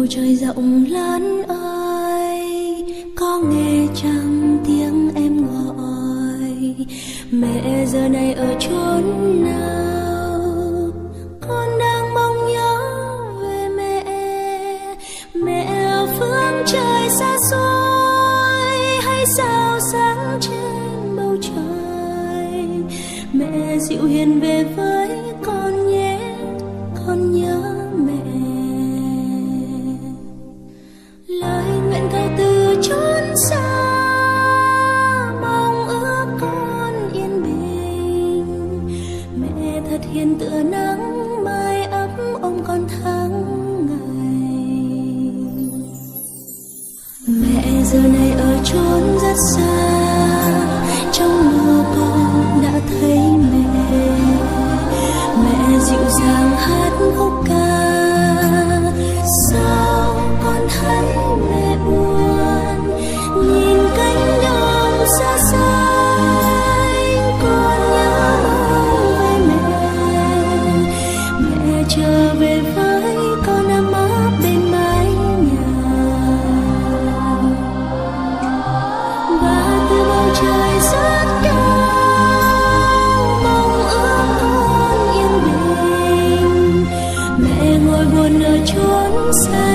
bầu trời rộng lớn ơi, có nghe chăng tiếng em gọi? Mẹ giờ này ở chốn nào? Con đang mong nhớ về mẹ. Mẹ ở phương trời xa xôi hay sao sáng trên bầu trời. Mẹ dịu hiền về với con nhé, con nhớ mẹ. Lời nguyện cầu từ chốn xa, mong ước con yên bình. Mẹ thật hiền tựa nắng mai ấm ôm con tháng ngày. Mẹ giờ này ở chốn rất xa, trong mơ con đã thấy mẹ. Mẹ dịu dàng hát khúc ca, sao con thấy mẹ buồn? Nhìn cánh đồng xa xanh, con nhớ về mẹ. Mẹ trở về với con ấm áp bên mái nhà. Và từ bầu trời rất cao, mong ước con yên bình. Mẹ ngồi buồn ở chốn xa,